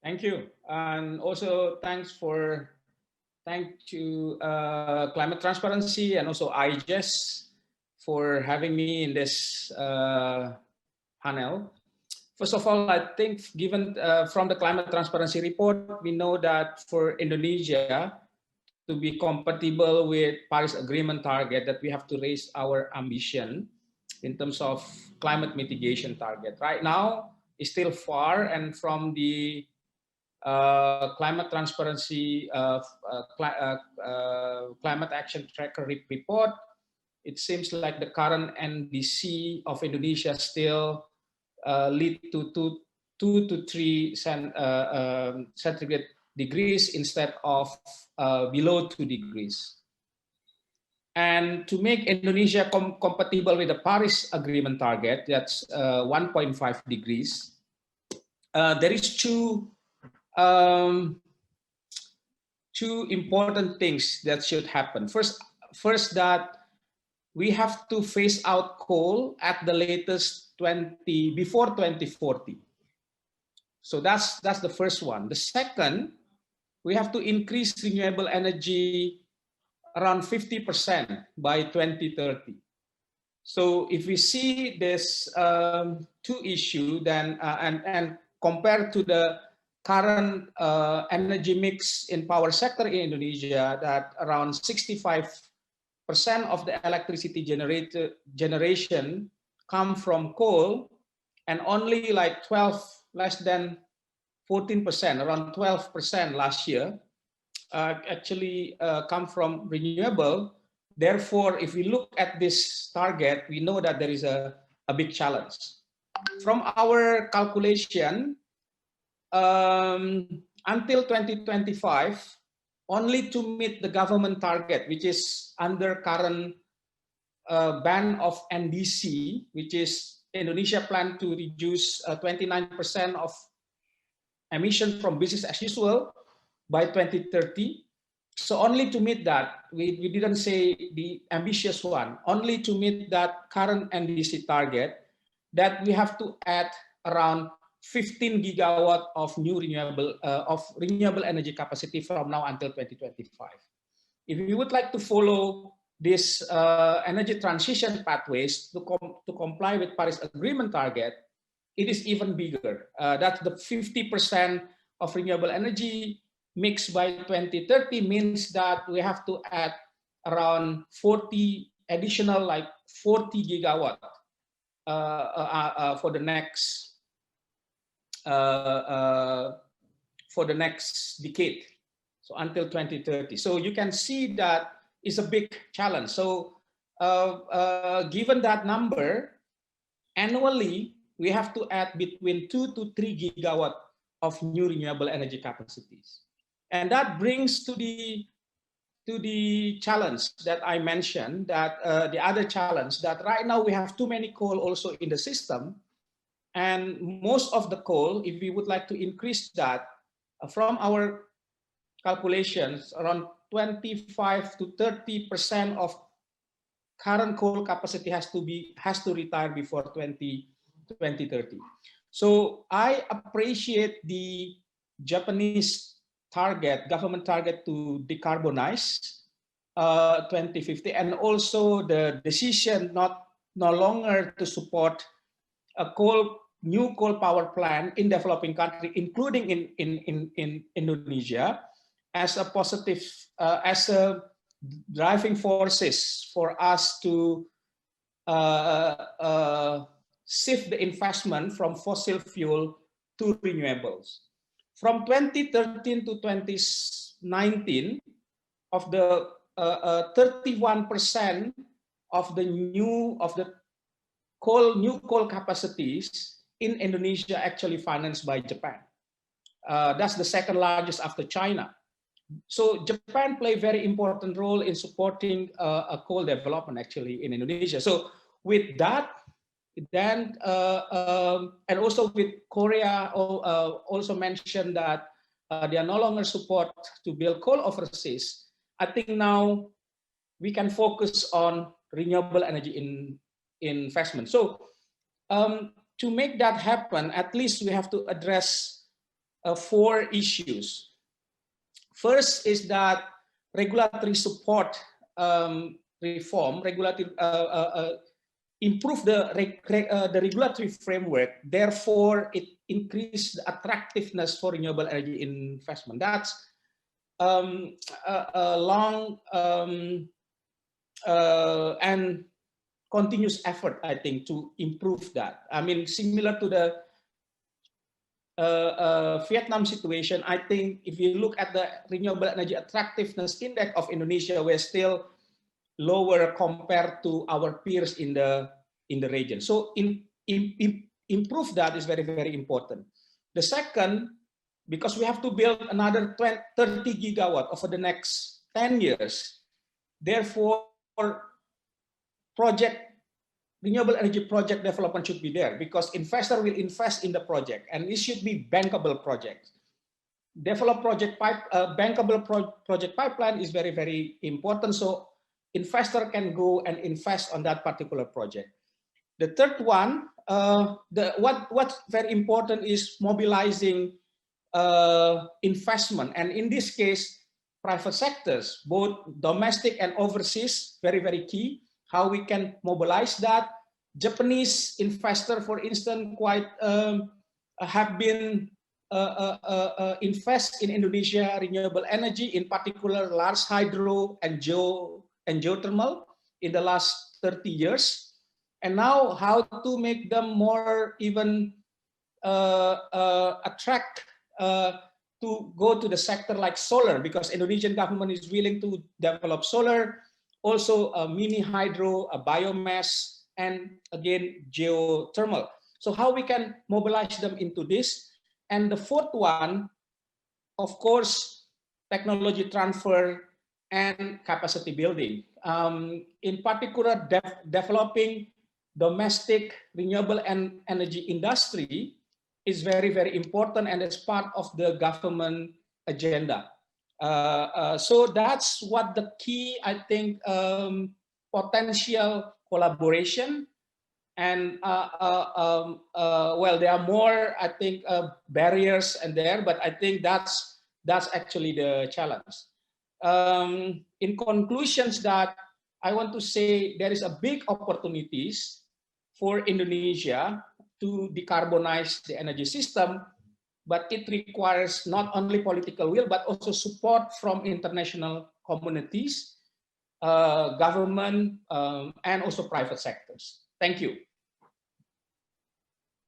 Thank you. And also thank to Climate Transparency and also IGES for having me in this panel. First of all, I think given from the Climate Transparency report, we know that for Indonesia to be compatible with Paris Agreement target, that we have to raise our ambition in terms of climate mitigation target. Right now, it's still far, and from the climate transparency climate action tracker report, it seems like the current NDC of Indonesia still lead to 2 to 3 centigrade degrees instead of below 2 degrees. And to make Indonesia compatible with the Paris Agreement target, that's 1.5 degrees, there is um, two important things that should happen. First that we have to phase out coal at the latest before 2040. So that's the first one. The second, we have to increase renewable energy around 50% by 2030. So if we see this two issue, then and compared to the current energy mix in power sector in Indonesia, that around 65% of the electricity generation come from coal, and only like less than 14%, around 12% last year, actually come from renewable. Therefore, if we look at this target, we know that there is a big challenge. From our calculation, until 2025, only to meet the government target, which is under current ban of NDC, which is Indonesia plan to reduce 29% of emission from business as usual by 2030. So only to meet that, we didn't say the ambitious one, only to meet that current NDC target, that we have to add around 15 gigawatt of renewable energy capacity from now until 2025. If we would like to follow this energy transition pathways to comply with Paris Agreement target, it is even bigger. That's the 50% of renewable energy mix by 2030 means that we have to add around 40 additional, like 40 gigawatt for the next decade, so until 2030. So you can see that is a big challenge. So given that number, annually we have to add between 2 to 3 gigawatt of new renewable energy capacities. And that brings to the challenge that I mentioned, that the other challenge, that right now we have too many coal also in the system. And most of the coal, if we would like to increase that, from our calculations, around 25 to 30% of current coal capacity has to retire before 2030. So I appreciate the Japanese government target to decarbonize 2050, and also the decision no longer to support a new coal power plant in developing country, including in Indonesia, as a positive, as a driving forces for us to shift the investment from fossil fuel to renewables. From 2013 to 2019, of the 31% of the new coal capacities in Indonesia actually financed by Japan. That's the second largest after China. So Japan play a very important role in supporting a coal development actually in Indonesia. So with that, then and also with Korea also mentioned that they are no longer support to build coal overseas. I think now we can focus on renewable energy investment. So to make that happen, at least we have to address 4 issues. First is that regulatory support reform, improve the regulatory framework. Therefore, it increased the attractiveness for renewable energy investment. That's a long and continuous effort, I think, to improve that. I mean, similar to the Vietnam situation, I think if you look at the renewable energy attractiveness index of Indonesia, we're still lower compared to our peers in the region. So improve that is very, very important. The second, because we have to build another 30 gigawatt over the next 10 years. Therefore, renewable energy project development should be there, because investor will invest in the project, and it should be bankable projects. Develop bankable project pipeline is very, very important, so investor can go and invest on that particular project. The third one, what's very important is mobilizing investment, and in this case, private sectors, both domestic and overseas, very, very key. How we can mobilize that. Japanese investor, for instance, quite have been invest in Indonesia renewable energy, in particular large hydro and geothermal in the last 30 years. And now how to make them more even attract to go to the sector like solar, because Indonesian government is willing to develop solar, also mini hydro, biomass, and again, geothermal. So how we can mobilize them into this. And the fourth one, of course, technology transfer and capacity building. In particular, developing domestic renewable energy industry is very, very important, and it's part of the government agenda. So that's what the key, I think, potential collaboration. And well, there are more, I think, barriers and there, but I think that's actually the challenge. In conclusions, that I want to say there is a big opportunities for Indonesia to decarbonize the energy system, but it requires not only political will, but also support from international communities, government, and also private sectors. Thank you.